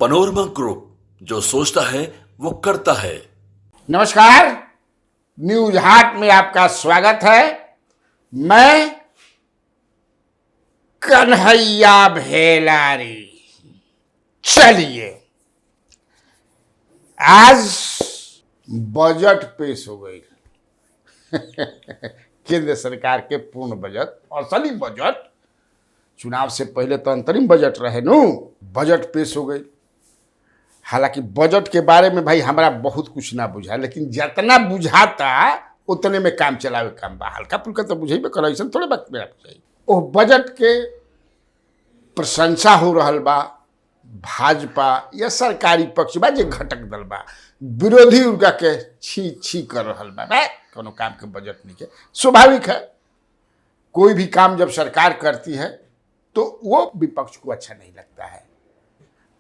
Panorama group, जो सोचता है वो करता है। नमस्कार, न्यूज हाट में आपका स्वागत है। मैं कन्हैया भेलारी। चलिए, आज बजट पेश हो गई। केंद्र सरकार के पूर्ण बजट, असली बजट। चुनाव से पहले तो अंतरिम बजट रहे नु, बजट पेश हो गई। हालांकि बजट के बारे में भाई हमारा बहुत कुछ ना बुझा, लेकिन जितना बुझाता उतने में काम चलावे काम बा। हल्का फुल्का तो बुझेबे कर, ऐसा थोड़े वक्त में बुझाई। ओ बजट के प्रशंसा हो रहल बा। भाजपा या सरकारी पक्ष बा जे घटक दल बा, विरोधी उनका के छी छी कर रहल बा। कोनो काम के बजट नहीं के, स्वाभाविक है। कोई भी काम जब सरकार करती है तो वो विपक्ष को अच्छा नहीं लगता है।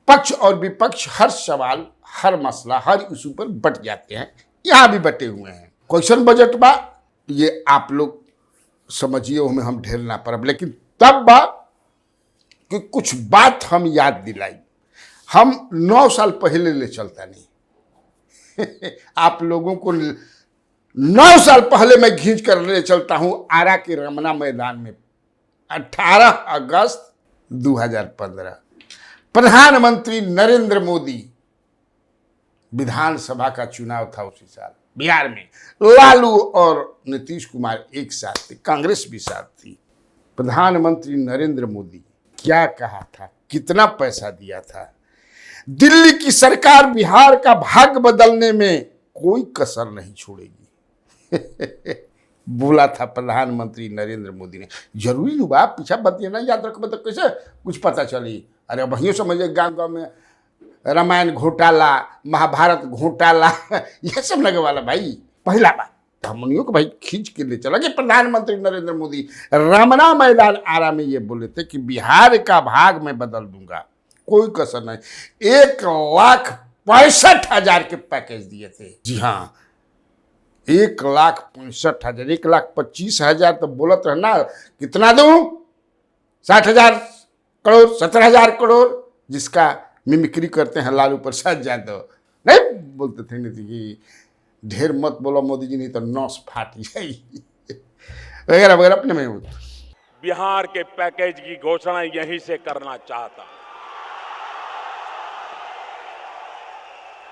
पक्ष और विपक्ष हर सवाल, हर मसला, हर इशू पर बट जाते हैं। यहाँ भी बटे हुए हैं। क्वेश्चन बजट बा, ये आप लोग समझिए, हमें हम ढेर ना परब, लेकिन तब बा कि कुछ बात हम याद दिलाई। हम 9 साल पहले ले चलता नहीं। आप लोगों को 9 साल पहले मैं खींच कर ले चलता हूं आरा के रमना मैदान में। 18 अगस्त 2015 प्रधानमंत्री नरेंद्र मोदी, विधानसभा का चुनाव था उसी साल बिहार में। लालू और नीतीश कुमार एक साथ थे, कांग्रेस भी साथ थी। प्रधानमंत्री नरेंद्र मोदी क्या कहा था, कितना पैसा दिया था। दिल्ली की सरकार बिहार का भाग्य बदलने में कोई कसर नहीं छोड़ेगी। बोला था प्रधानमंत्री नरेंद्र मोदी ने। जरूरी हुआ पीछा बतिया ना याद रखो, तो कैसे कुछ पता चली। अरे वही समझिए, गाँव गाँव में रामायण घोटाला, महाभारत घोटाला, यह सब लगे वाला भाई। पहला बात हमनियों को भाई खींच के ले चला कि प्रधानमंत्री नरेंद्र मोदी रमना मैदान आरा में ये बोले थे कि बिहार का भाग मैं बदल दूंगा, कोई कसर नहीं। 1,65,000 के पैकेज दिए थे। जी हाँ, 1,65,000, 1,25,000 तो बोलत रहना। कितना दूं? 60,000 करोड़, 17,000 करोड़, जिसका मिमिक्री करते हैं लालू प्रसाद यादव। नहीं बोलते थे नीति की ढेर मत बोलो मोदी जी, नहीं तो नौस फाट जाएगी वगैरह वगैरह। अपने में बिहार के पैकेज की घोषणा यहीं से करना चाहता।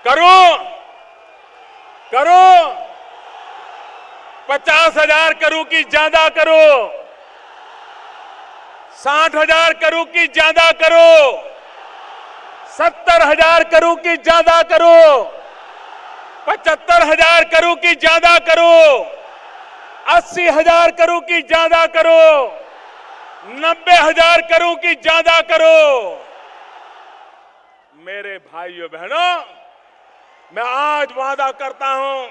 करो करो, 50,000 करूं कि ज्यादा करो, 60,000 करूं कि ज्यादा करो, 70,000 करूं कि ज्यादा करो, 75,000 करूं कि ज्यादा करो, 80,000 करूं कि ज्यादा करो, 90,000 करूं कि ज्यादा करो। मेरे भाइयों बहनों, मैं आज वादा करता हूं,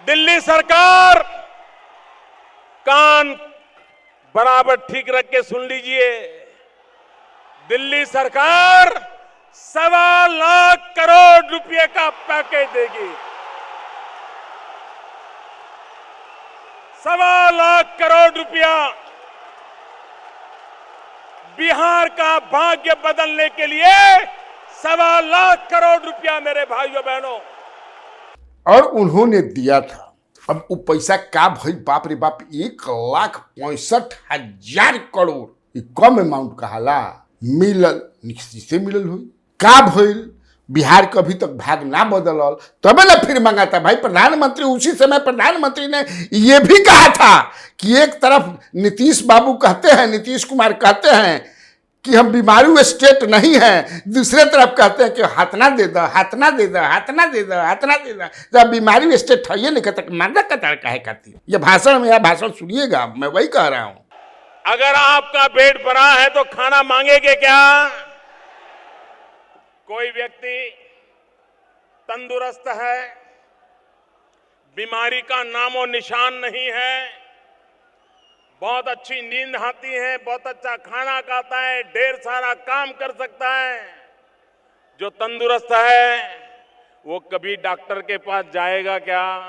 दिल्ली सरकार, कान बराबर ठीक रख के सुन लीजिए, दिल्ली सरकार 1.25 लाख करोड़ रुपए का पैकेज देगी। 1.25 लाख करोड़ रुपया बिहार का भाग्य बदलने के लिए। 1.25 लाख करोड़ रुपया मेरे भाइयों बहनों। और उन्होंने दिया था। अब वो पैसा का भइल, बाप रे बाप, 1,65,000 करोड़। ये कम अमाउंट कहाला, मिलल से मिलल हुई का भइल। बिहार का अभी तक भाग ना बदलल, तबे ना फिर मंगाता भाई प्रधानमंत्री। उसी समय प्रधानमंत्री ने यह भी कहा था कि एक तरफ नीतीश बाबू कहते हैं, नीतीश कुमार कहते हैं कि हम बीमारू स्टेट नहीं है, दूसरे तरफ कहते हैं कि हाथना दे दो, हाथना दे दो, हाथना दे दो, हाथना दे दो। जब बीमारी स्टेट है नहीं कहता, मानना कतार काहे कहती। ये भाषण में, यह भाषण सुनिएगा, मैं वही कह रहा हूं। अगर आपका पेट भरा है तो खाना मांगेंगे क्या? कोई व्यक्ति तंदुरुस्त है, बीमारी का नामो निशान नहीं है, बहुत अच्छी नींद आती है, बहुत अच्छा खाना खाता है, ढेर सारा काम कर सकता है, जो तंदुरुस्त है वो कभी डॉक्टर के पास जाएगा क्या?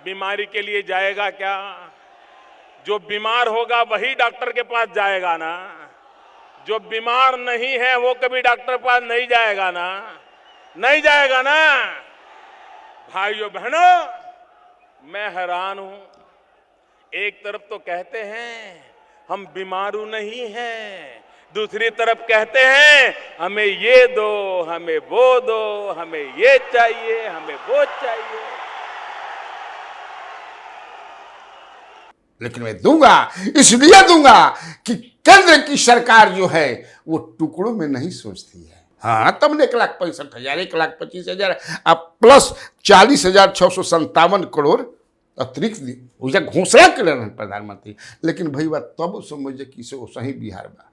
बीमारी के लिए जाएगा क्या? जो बीमार होगा वही डॉक्टर के पास जाएगा ना। जो बीमार नहीं है वो कभी डॉक्टर के पास नहीं जाएगा ना, नहीं जाएगा ना। भाइयों बहनों, मैं हैरान हूं। एक तरफ तो कहते हैं हम बीमारू नहीं हैं, दूसरी तरफ कहते हैं हमें ये दो, हमें वो दो, हमें ये चाहिए, हमें वो चाहिए। लेकिन मैं दूंगा, इसलिए दूंगा कि केंद्र की सरकार जो है वो टुकड़ों में नहीं सोचती है। हाँ, तब ने 1,65,000, 1,25,000 अब प्लस 40,657 करोड़ अतिरिक्त घोषणा कर प्रधानमंत्री। लेकिन भैया तब समझे कि से सही बिहार बा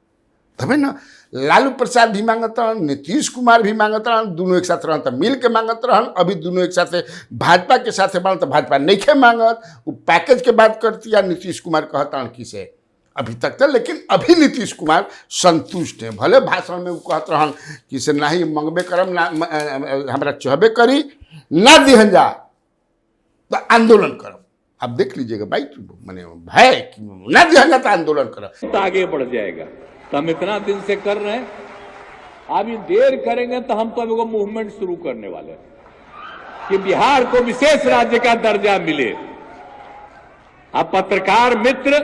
तबे ना। लालू प्रसाद भी मांगत रहन, नीतीश कुमार भी मांगत रहन, दोनों एक साथ रहन तो मिल के मांगत रहन। अभी दोनों एक साथ भाजपा के साथ बन तो भाजपा नहीं खे मांगत। वो पैकेज के बात करती है, नीतीश कुमार कहता कि से अभी तक तो। लेकिन अभी नीतीश कुमार संतुष्ट है। भले भाषण में वो कहत रहन कि से ना ही मंगबे करम, ना हमारा चहबे करी, ना दिहन जा तो आंदोलन करम। अब देख लीजिएगा भाई, मैंने है कि ना दिहन जा तो आंदोलन करम, तो आगे बढ़ जाएगा। तो हम इतना दिन से कर रहे हैं, अभी देर करेंगे तो हम तो अभी वो मूवमेंट शुरू करने वाले हैं कि बिहार को विशेष राज्य का दर्जा मिले। अब पत्रकार मित्र,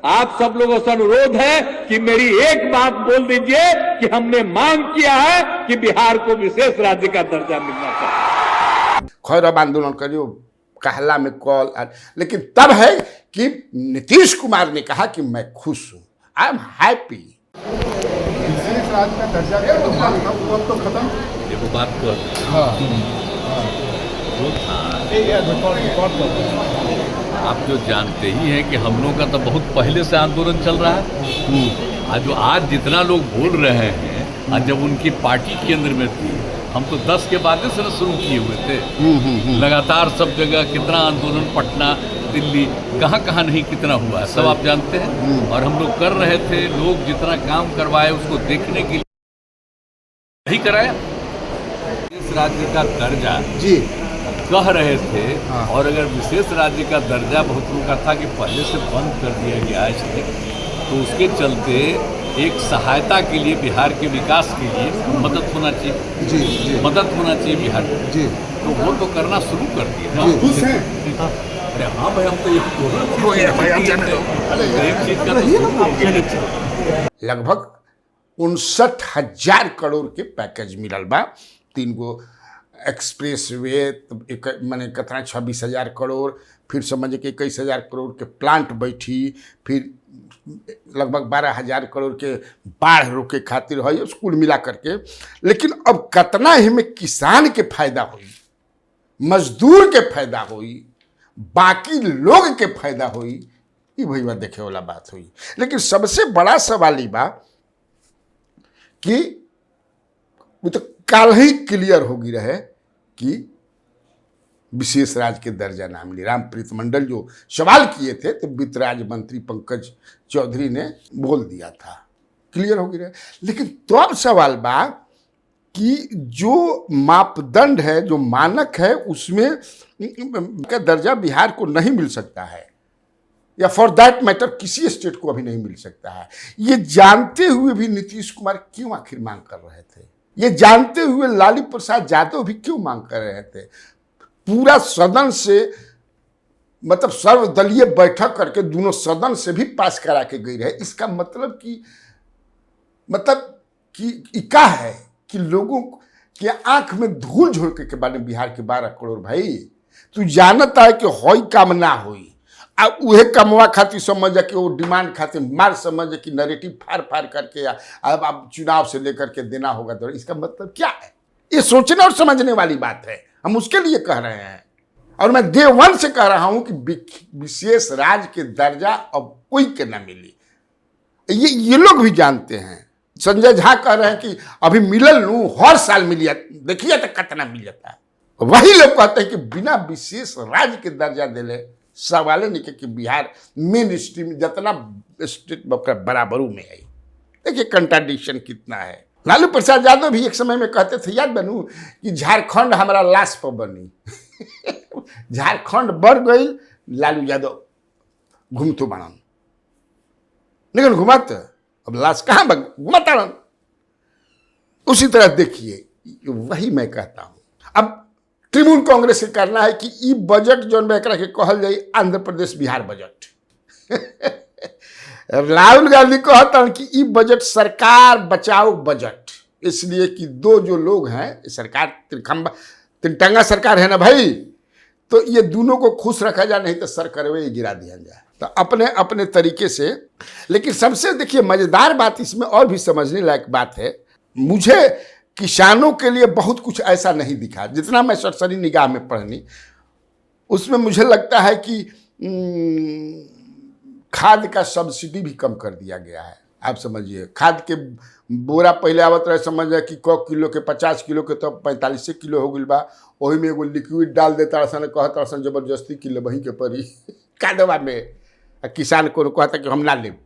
आप सब लोगों से अनुरोध है कि मेरी एक बात बोल दीजिए कि हमने मांग किया है कि बिहार को विशेष राज्य का दर्जा मिलना चाहिए। खैर अब आंदोलन करियो, कहला में कॉल। लेकिन तब है कि नीतीश कुमार ने कहा कि मैं खुश हूं, आई एम हैप्पी। विशेष राज्य का दर्जा तो खत्म, देखो बात को आप जो जानते ही हैं कि हम लोगों का तो बहुत पहले से आंदोलन चल रहा है। जो आज जितना लोग बोल रहे हैं, आज जब उनकी पार्टी केंद्र में थी, हम तो 10 के बाद से शुरू किए हुए थे। लगातार सब जगह कितना आंदोलन, पटना, दिल्ली, कहाँ कहाँ नहीं कितना हुआ है, सब आप जानते हैं। और हम लोग कर रहे थे, लोग जितना काम करवाए उसको देखने के लिए नहीं कराया। इस राज्य का दर्जा जी कह रहे थे। हाँ। और अगर विशेष राज्य का दर्जा बहुत लोगों का था कि पहले से बंद कर दिया गया है, तो उसके चलते एक सहायता के लिए, बिहार के विकास के लिए मदद होना चाहिए। जी। मदद होना चाहिए बिहार को। जी। तो वो तो करना शुरू कर दिया। खुश हैं? अरे हाँ भाई, हम तो एक चीज का लगभग 59,000 करोड़ के पैकेज मिलल बा। 3 गो एक्सप्रेस वे, मैंने कितना 26,000 करोड़, फिर समझे कि 21,000 करोड़ के प्लांट बैठी, फिर लगभग 12,000 करोड़ के बाढ़ रोके खातिर है, कुल मिला करके। लेकिन अब कितना ही में किसान के फायदा हुई, मजदूर के फायदा हुई, बाकी लोग के फायदा हुई, ये भैया देखे वाला बात हुई। लेकिन सबसे बड़ा सवाल ये बा कि वो तो कल ही क्लियर होगी रहे कि विशेष राज्य के दर्जा ना मिले। रामप्रीत मंडल जो सवाल किए थे तो वित्त राज्य मंत्री पंकज चौधरी ने बोल दिया था, क्लियर हो गया। लेकिन तो अब सवाल बा कि जो मापदंड है, जो मानक है, उसमें का दर्जा बिहार को नहीं मिल सकता है, या फॉर दैट मैटर किसी स्टेट को अभी नहीं मिल सकता है। ये जानते हुए भी नीतीश कुमार क्यों आखिर मांग कर रहे थे? ये जानते हुए लालू प्रसाद यादव भी क्यों मांग कर रहे थे? पूरा सदन से, मतलब सर्वदलीय बैठक करके दोनों सदन से भी पास करा के गई रहे। इसका मतलब कि क्या है कि लोगों के आंख में धूल झोंके के बाद बिहार के 12 करोड़ भाई, तू जानता है कि होई काम ना होई, अब उहे कमवा खातिर समझ कि वो डिमांड खातिर मार समझ कि नैरेटिव फाड़ करके अब आप चुनाव से लेकर के देना होगा। तो इसका मतलब क्या है? ये सोचने और समझने वाली बात है। हम उसके लिए कह रहे हैं, और मैं डे 1 से कह रहा हूं कि विशेष राज्य के दर्जा अब कोई के ना मिली। ये लोग भी जानते हैं। संजय झा कह रहे हैं कि अभी मिलल लू, हर साल मिलिया, देखिए तो कितना मिल जाता है। वही लोग कहते हैं कि बिना विशेष राज्य के दर्जा दिले सवाल नहीं कि बिहार मेन स्ट्रीम जितना स्टेट बराबरू में है। देखिए कंट्राडिक्शन कितना है। लालू प्रसाद यादव भी एक समय में कहते थे, याद बनू, कि झारखंड हमारा लाश पर बनी। झारखंड बढ़ गई, लालू यादव घूमतो बनन, लेकिन घुमत अब लाश कहाँ घुमाता। उसी तरह देखिए, वही मैं कहता हूँ। अब तृणमूल कांग्रेस के करना है कि ई बजट जो एकरा के कहल जाए आंध्र प्रदेश बिहार बजट। राहुल गांधी कहता कि ई बजट सरकार बचाओ बजट, इसलिए कि दो जो लोग हैं, सरकार तिनटंगा सरकार है ना भाई, तो ये दोनों को खुश रखा जाए, नहीं तो सर करवे गिरा दिया जाए। तो अपने अपने तरीके से। लेकिन सबसे देखिए मजेदार बात इसमें और भी समझने लायक बात है, मुझे किसानों के लिए बहुत कुछ ऐसा नहीं दिखा। जितना मैं सरसरी निगाह में पढ़नी, उसमें मुझे लगता है कि खाद का सब्सिडी भी कम कर दिया गया है। आप समझिए, खाद के बोरा पहले आवत रहे, समझ जाए कि 100 किलो के 50 किलो के तो 45 किलो हो गई बा। वही में एगो लिक्विड डाल देता सन, कहता सन जबरदस्ती कि वहीं के परी कादवा में। किसान को कहता कि हम ना लेब,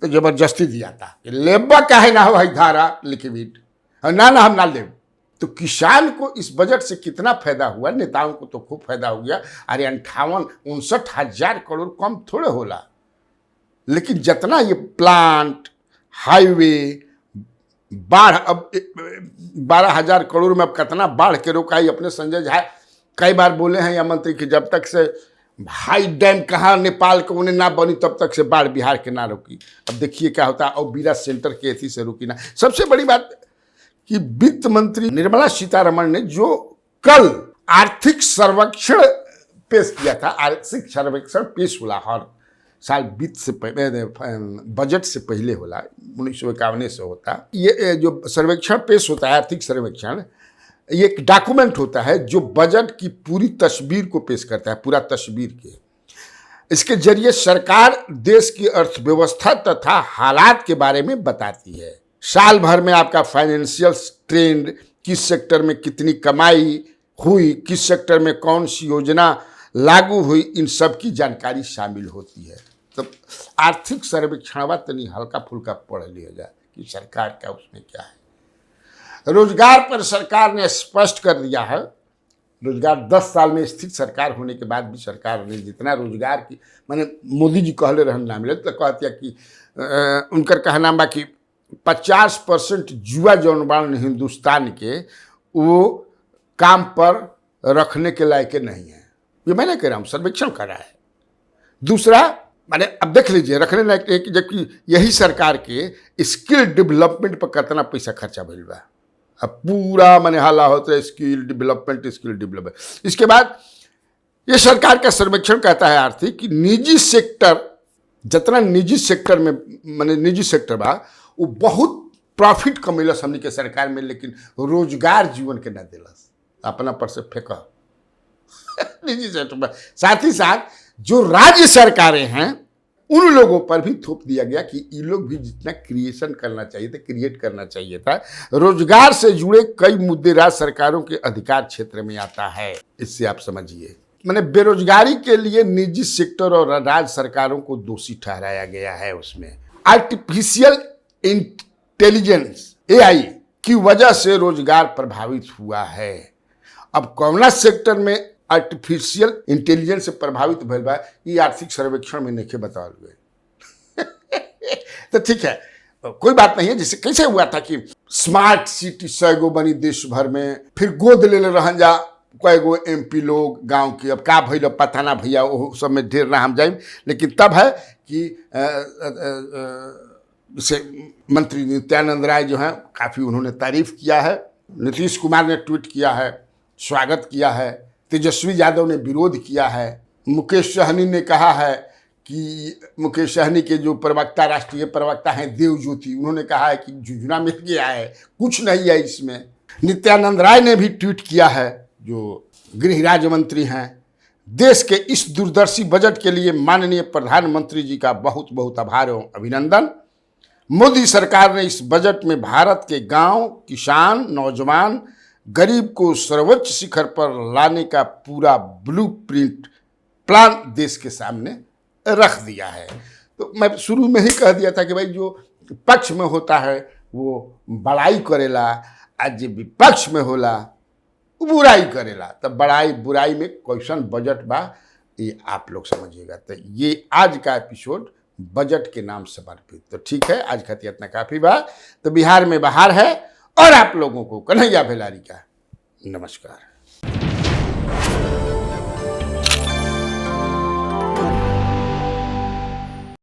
तो जबरदस्ती दिया था, लेबा काहे ना हो भाई धारा लिक्विड, ना हम ना लेब। तो किसान को इस बजट से कितना फायदा हुआ, नेताओं को तो खूब फायदा हो गया। अरे 59-59 करोड़ कम थोड़े होला, लेकिन जितना ये प्लांट, हाईवे, बाढ़, अब 12,000 करोड़ में अब कितना बाढ़ के रोकाई। अपने संजय झा कई बार बोले हैं या मंत्री कि जब तक से हाई डैम कहाँ नेपाल को उन्हें ना बनी तब तक से बाढ़ बिहार के ना रोकी। अब देखिए क्या होता है, और बीरा सेंटर के एथी से रुकी ना। सबसे बड़ी बात कि वित्त मंत्री निर्मला सीतारमण ने जो कल आर्थिक सर्वेक्षण पेश किया था, आर्थिक सर्वेक्षण पेश होला हर साल वित्त से पहले, बजट से पहले होला, 1951 से होता। ये जो सर्वेक्षण पेश होता है, आर्थिक सर्वेक्षण, ये एक डॉक्यूमेंट होता है जो बजट की पूरी तस्वीर को पेश करता है, पूरा तस्वीर के। इसके जरिए सरकार देश की अर्थव्यवस्था तथा हालात के बारे में बताती है। साल भर में आपका फाइनेंशियल ट्रेंड, किस सेक्टर में कितनी कमाई हुई, किस सेक्टर में कौन सी योजना लागू हुई, इन सब की जानकारी शामिल होती है। तो आर्थिक सर्वेक्षण तनी हल्का फुल्का पढ़ लिया जाए कि सरकार का उसमें क्या है। रोजगार पर सरकार ने स्पष्ट कर दिया है, रोजगार 10 साल में स्थिर सरकार होने के बाद भी सरकार ने जितना रोजगार की, माने मोदी जी कहले रहन ना मिले, तो कहती है कि उनकर कहना बा कि 50% युवा जौन बान हिंदुस्तान के वो काम पर रखने के लायक नहीं है। ये मैं नहीं कह रहा हूँ, सर्वेक्षण कर रहा है। दूसरा, माने अब देख लीजिए, रखने लायक है कि जबकि यही सरकार के स्किल डेवलपमेंट पर कितना पैसा खर्चा भइल बा। अब पूरा माने हाला होता है स्किल डेवलपमेंट। इसके बाद ये सरकार का सर्वेक्षण कहता है आर्थिक कि निजी सेक्टर, जितना निजी सेक्टर में माने निजी सेक्टर बा, वो बहुत प्रॉफिट कमेलस हमनी के सरकार में, लेकिन रोजगार जीवन के ना दिलस, अपना पर से फेंका निजी सेक्टर में। साथ ही साथ जो राज्य सरकारें हैं उन लोगों पर भी थोप दिया गया कि ये लोग भी जितना क्रिएशन करना चाहिए था, क्रिएट करना चाहिए था। रोजगार से जुड़े कई मुद्दे राज्य सरकारों के अधिकार क्षेत्र में आता है। इससे आप समझिए, मैंने बेरोजगारी के लिए निजी सेक्टर और राज्य सरकारों को दोषी ठहराया गया है। उसमें आर्टिफिशियल इंटेलिजेंस AI की वजह से रोजगार प्रभावित हुआ है। अब कौना सेक्टर में आर्टिफिशियल इंटेलिजेंस से प्रभावित भइल बा, ये आर्थिक सर्वेक्षण में नहीं बतावल गए। तो ठीक है, कोई बात नहीं है। जैसे कैसे हुआ था कि स्मार्ट सिटी 100 गो बनी देश भर में, फिर गोद ले रहन जा कई गो MP लोग गांव के। अब का भइल पता ना भैया, वो सब में ढेर ना हम जाए, लेकिन तब है कि जैसे मंत्री नित्यानंद राय जो हैं, काफ़ी उन्होंने तारीफ किया है। नीतीश कुमार ने ट्वीट किया है, स्वागत किया है। तेजस्वी यादव ने विरोध किया है। मुकेश सहनी ने कहा है कि मुकेश सहनी के जो प्रवक्ता, राष्ट्रीय प्रवक्ता हैं देवज्योति, उन्होंने कहा है कि योजना मिल गया है, कुछ नहीं है इसमें। नित्यानंद राय ने भी ट्वीट किया है, जो गृह राज्य मंत्री हैं। देश के इस दूरदर्शी बजट के लिए माननीय प्रधानमंत्री जी का बहुत बहुत आभार एवं अभिनंदन। मोदी सरकार ने इस बजट में भारत के गांव, किसान, नौजवान, गरीब को सर्वोच्च शिखर पर लाने का पूरा ब्लूप्रिंट प्लान देश के सामने रख दिया है। तो मैं शुरू में ही कह दिया था कि भाई जो पक्ष में होता है वो बड़ाई करेला, आज जो विपक्ष में होला वो बुराई करेला। तब बड़ाई बुराई में क्वेश्चन बजट बा, ये आप लोग समझिएगा। तो ये आज का एपिसोड बजट के नाम समर्पित। तो ठीक है, आज खातिर इतना काफ़ी बा। तो बिहार में बहार है और आप लोगों को कन्हैया भेलारी का नमस्कार।